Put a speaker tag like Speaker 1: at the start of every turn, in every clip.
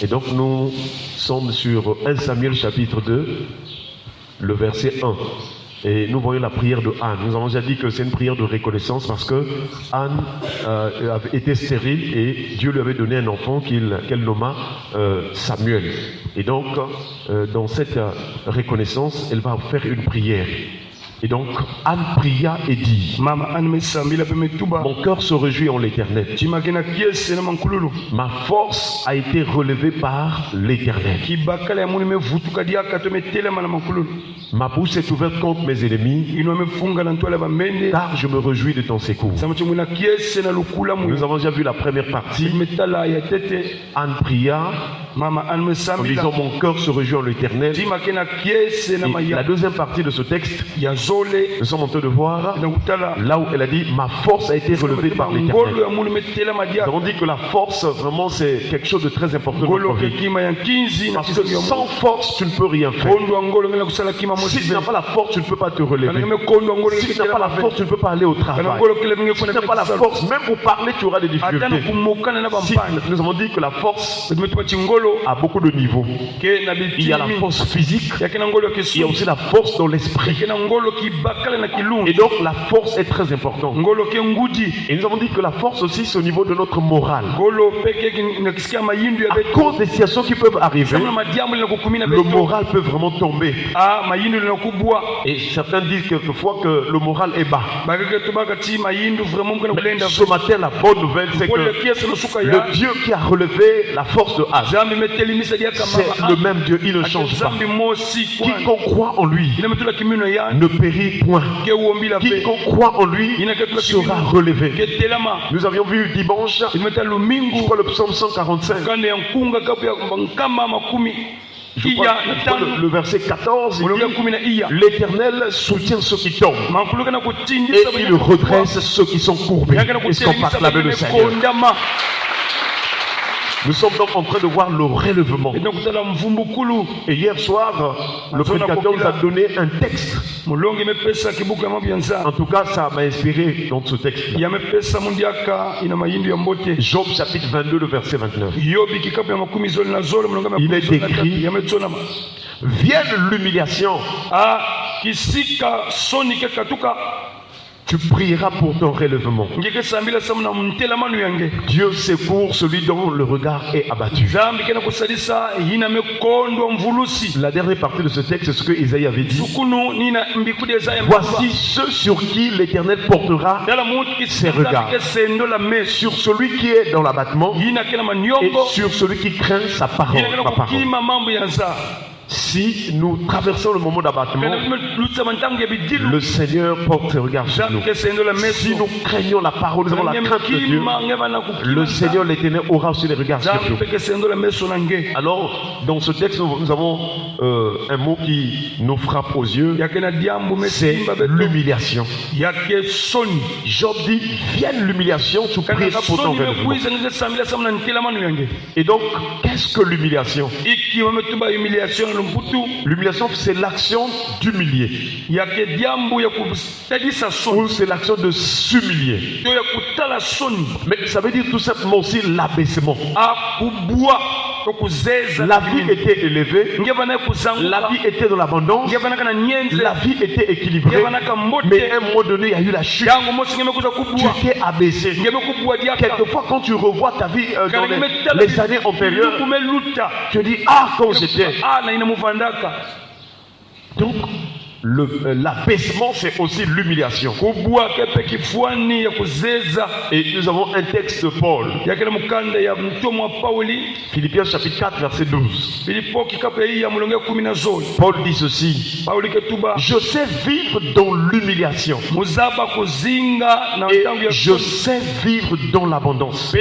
Speaker 1: Et donc nous sommes sur 1 Samuel chapitre 2, le verset 1. Et nous voyons la prière de Anne. Nous avons déjà dit que c'est une prière de reconnaissance parce que Anne avait été stérile et Dieu lui avait donné un enfant qu'elle nomma Samuel. Et donc, dans cette reconnaissance, elle va faire une prière. Et donc, Anne pria et dit: mon cœur se réjouit en l'Éternel. Ma force a été relevée par l'Éternel. Ma bouche est ouverte contre mes ennemis, car je me réjouis de ton secours. Nous avons déjà vu la première partie. Anne pria en disant: mon cœur se réjouit en l'Éternel. Et la deuxième partie de ce texte, nous sommes en train de voir là où elle a dit: ma force a été relevée par l'Éternel. Nous avons dit que la force, vraiment, c'est quelque chose de très important dans notre vie. Parce que sans force, tu ne peux rien faire. Si tu n'as pas la force, tu ne peux pas te relever. Si tu n'as pas la force, tu ne peux pas aller au travail. Si tu n'as pas la force, même pour parler, tu auras des difficultés. Si, nous avons dit que la force a beaucoup de niveaux. Il y a la force physique, il y a aussi la force dans l'esprit. Et donc la force est très importante. Et nous avons dit que la force aussi, c'est au niveau de notre morale. À cause des situations qui peuvent arriver, le moral peut vraiment tomber. Et certains disent quelquefois que le moral est bas. Mais ce matin, la bonne nouvelle, c'est que le Dieu qui a relevé la force de Anne, c'est le même Dieu, il ne change pas. Quiconque croit en lui ne périt point. Quiconque croit en lui sera relevé. Nous avions vu dimanche, je crois, le psaume 145. Je crois, le verset 14, il dit: l'Éternel soutient ceux qui tombent et il redresse ceux qui sont courbés. Est-ce qu'on parle le Seigneur? Nous sommes donc en train de voir le relèvement. Et hier soir, le prédicateur nous a donné un texte. En tout cas, ça m'a inspiré dans ce texte. Job chapitre 22, le verset 29. Il est écrit: vienne l'humiliation, tu prieras pour ton relèvement. Dieu secourt celui dont le regard est abattu. La dernière partie de ce texte, c'est ce que Isaïe avait dit: voici ceux sur qui l'Éternel portera ses regards, sur celui qui est dans l'abattement et sur celui qui craint sa parole. Si nous traversons le moment d'abattement, le Seigneur porte ses regards sur nous. Si nous craignons la parole, nous avons la crainte de Dieu, le Seigneur l'Éternel aura aussi les regards sur nous. Alors, dans ce texte, nous avons un mot qui nous frappe aux yeux, c'est l'humiliation. Job dit: vienne l'humiliation, tu prieras pour ton relèvement. Et donc, qu'est-ce que l'humiliation? L'humiliation, c'est l'action d'humilier. Ou c'est l'action de s'humilier. Mais ça veut dire tout simplement aussi l'abaissement. La vie était élevée, la vie était dans l'abondance, la vie était équilibrée, mais à un moment donné, il y a eu la chute. Tu t'es abaissé. Quelquefois, quand tu revois ta vie dans les années antérieures, tu dis: ah, quand j'étais. Donc, l'abaissement, c'est aussi l'humiliation. Et nous avons un texte de Paul, Philippiens chapitre 4, verset 12. Paul dit ceci: je sais vivre dans l'humiliation et je sais vivre dans l'abondance.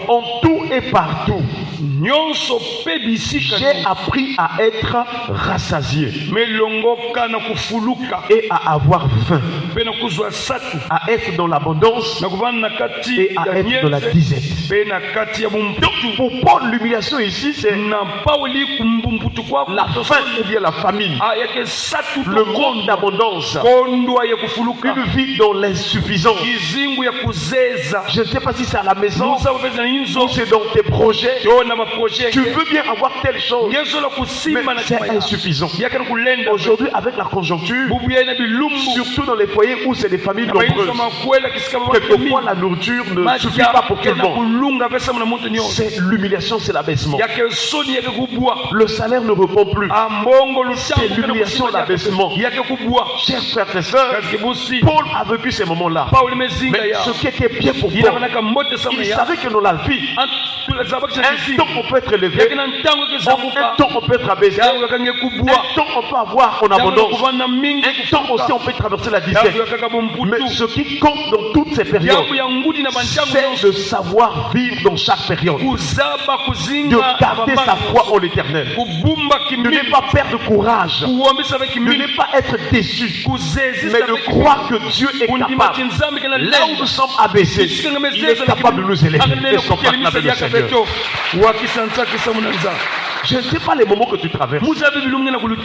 Speaker 1: En tout et partout, j'ai appris à être rassasié et à avoir faim, à être dans l'abondance et à être dans la disette. Donc pour Paul, l'humiliation ici, c'est la faim ou bien la famine, le manque d'abondance, une vie dans l'insuffisance. Je ne sais pas si c'est à la maison ou c'est dans tes projets, tu veux bien avoir telle chose, mais c'est insuffisant. Aujourd'hui, avec la conjoncture, surtout dans les foyers où c'est des familles nombreuses, quelquefois la nourriture ne suffit pas pour tout le monde. C'est l'humiliation, c'est l'abaissement. Le salaire ne répond plus. C'est l'humiliation, l'abaissement. Chers frères et sœurs, Paul a vécu ces moments-là. Mais ce qui était bien pour Paul, il savait que dans la vie, un temps on peut être élevé, un temps on peut être abaissé, un temps on peut avoir en abondance, un temps aussi on peut traverser la disette. Mais ce qui compte dans toutes ces périodes, c'est de savoir vivre dans chaque période, de garder sa foi en l'éternel, de ne pas perdre courage, de ne pas être déçu, mais de croire que Dieu est capable. Là où nous sommes abaissés, il est capable de nous élever. Est-ce qu'on parle avec le Seigneur? Je ne sais pas les moments que tu traverses.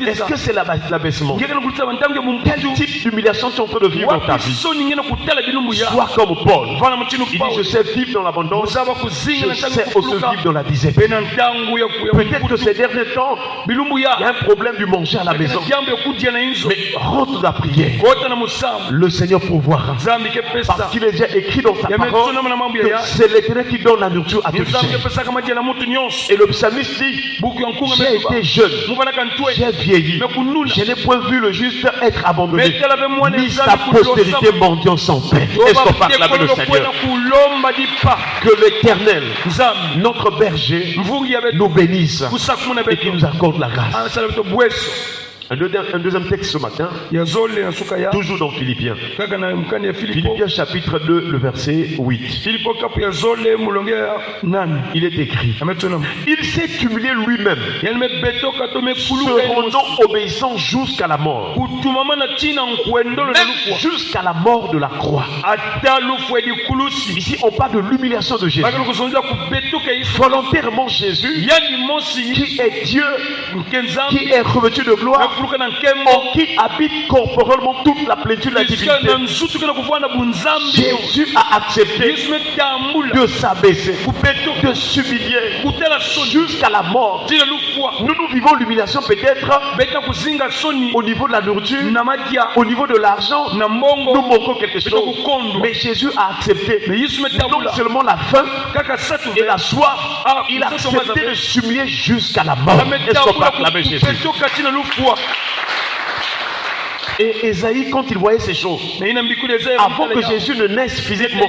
Speaker 1: Est-ce que c'est l'abaissement? Quel type d'humiliation tu es en train de vivre dans ta vie? Sois comme Paul. Il dit, je sais vivre dans l'abondance, je sais aussi vivre dans la disette. Peut-être que ces derniers temps, il y a un problème du manger à la maison. Mais rentre dans la prière. Le Seigneur pourvoira. Parce qu'il est déjà écrit dans sa parole que c'est l'Éternel qui donne la nourriture à toute chair. Et le psalmiste dit, j'ai été jeune, j'ai vieilli, je n'ai point vu le juste être abandonné, ni sa postérité mendiant sans paix. Est-ce qu'on parle avec le Seigneur? Que l'Éternel, notre berger, nous bénisse et qu'il nous accorde la grâce. Un deuxième texte ce matin, toujours dans Philippiens. Philippiens chapitre 2, le verset 8. Il est écrit, il s'est humilié lui-même, se rendant obéissant jusqu'à la mort, même jusqu'à la mort de la croix. Ici on parle de l'humiliation de Jésus. Volontairement Jésus, qui est Dieu, qui est revêtu de gloire, en qui habite corporellement toute la plénitude de la divinité, Jésus a accepté de s'abaisser, de s'humilier jusqu'à la mort. Nous vivons l'humiliation peut-être au niveau de la nourriture, au niveau de l'argent, nous manquons quelque chose. Mais Jésus a accepté non seulement la faim et la soif, il a accepté de s'humilier jusqu'à la mort. Est-ce qu'on peut acclamer Jésus? Et Ésaïe, quand il voyait ces choses, avant que Jésus ne naisse physiquement,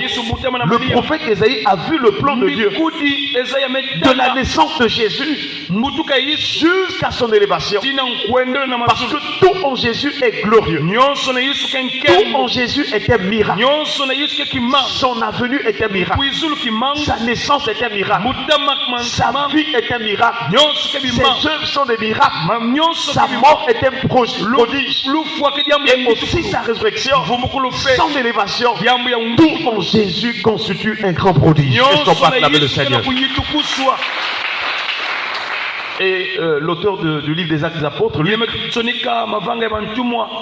Speaker 1: le prophète Ésaïe a vu le plan de Dieu de la naissance de Jésus jusqu'à son élévation. Parce que tout en Jésus est glorieux. Tout en Jésus est un miracle. Son venue est un miracle. Sa naissance est un miracle. Sa vie est un miracle. Ses œuvres sont des miracles. Sa mort est un prodige. Et aussi sa résurrection, son élévation, tout en Jésus constitue un grand prodige. Est-ce qu'on peut acclamer le Seigneur? Et l'auteur du livre des Actes des Apôtres,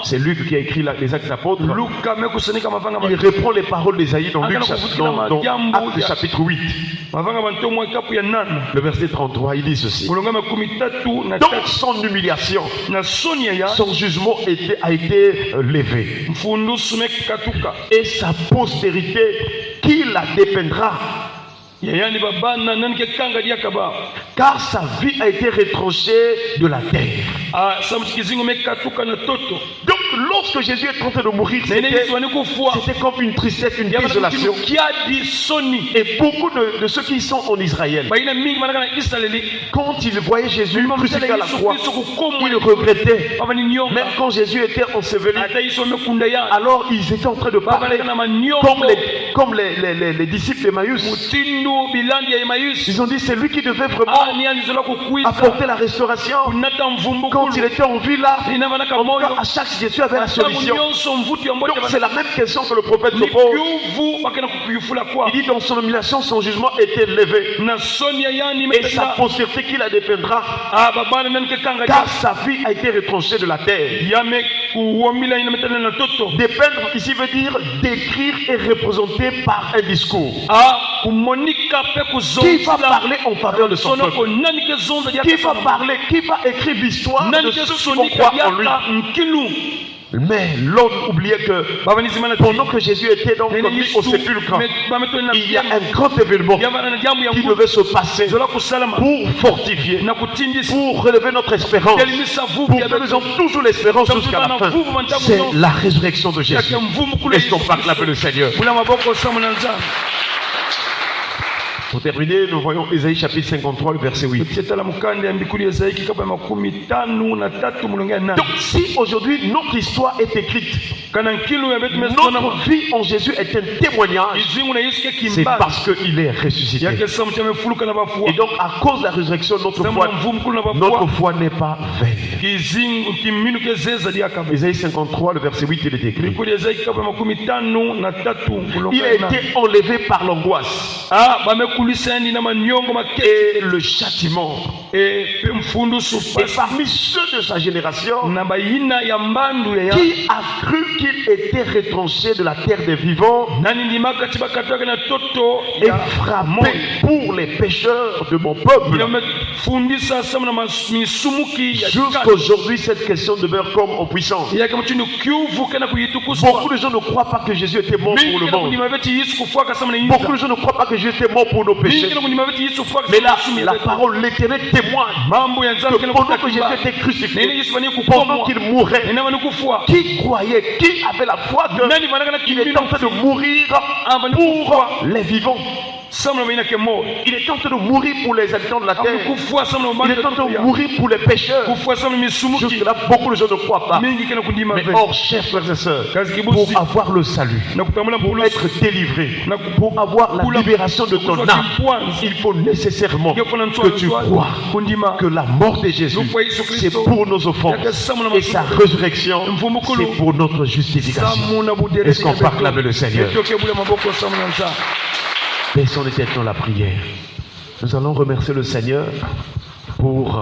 Speaker 1: c'est Luc qui a écrit les Actes des Apôtres. Il reprend les paroles d'Ésaïe dans Actes chapitre 8. Le verset 33, il dit ceci. Dans son humiliation, son jugement a été levé. Et sa postérité, qui la dépeindra? Car sa vie a été retranchée de la terre. Donc lorsque Jésus est en train de mourir, c'était comme une tristesse, une désolation. Et beaucoup de ceux qui sont en Israël, quand ils voyaient Jésus crucifié à la croix, ils regrettaient. Même quand Jésus était enseveli, alors ils étaient en train de parler comme les disciples d'Emmaüs. Ils ont dit c'est lui qui devait vraiment apporter la restauration. Quand il était en vie là, à chaque situation avait la solution. Donc c'est la même question que le prophète se pose. Il dit dans son humiliation son jugement était levé, et sa postérité qui la dépeindra, car sa vie a été retranchée de la terre. Dépeindre ici veut dire décrire et représenter par un discours. Qui va parler en faveur de son peuple? Qui va parler, qui va écrire l'histoire de ceux qui vont croire en lui? Mais l'homme oubliait que pendant que Jésus était donc mis au sépulcre, il y a un grand événement qui devait se passer pour fortifier, pour relever notre espérance, pour que nous ayons toujours l'espérance jusqu'à la fin. C'est la résurrection de Jésus. Est-ce qu'on peut acclamer le Seigneur? Pour terminer, nous voyons Ésaïe chapitre 53, le verset 8. Donc si aujourd'hui notre histoire est écrite, notre vie en Jésus est un témoignage, c'est parce qu'il est ressuscité. Et donc à cause de la résurrection, notre foi n'est pas vaine. Ésaïe 53, le verset 8, il est écrit. Il a été enlevé par l'angoisse et le châtiment. Et parmi ceux de sa génération qui a cru qu'il était retranché de la terre des vivants et frappé pour les pécheurs de mon peuple. Jusqu'aujourd'hui, cette question demeure comme en puissance. Beaucoup de gens ne croient pas que Jésus était mort pour le monde. Beaucoup de gens ne croient pas que Jésus était mort pour nos péchés. Mais là, la parole, l'Éternel témoigne que pendant que Jésus était crucifié, pendant qu'il mourait, qui croyait, qui avait la foi qu'il était en train de mourir pour les vivants? Il est en train de mourir pour les habitants de la terre. Il est en train de mourir pour les pécheurs. Jusque-là, beaucoup de gens ne croient pas. Mais or, chers frères et sœurs, pour avoir le salut, pour être délivré, pour avoir la libération de ton âme, il faut nécessairement que tu crois que la mort de Jésus, c'est pour nos offenses, et sa résurrection, c'est pour notre justification. Est-ce qu'on peut acclamer le Seigneur? Baissons les têtes dans la prière. Nous allons remercier le Seigneur pour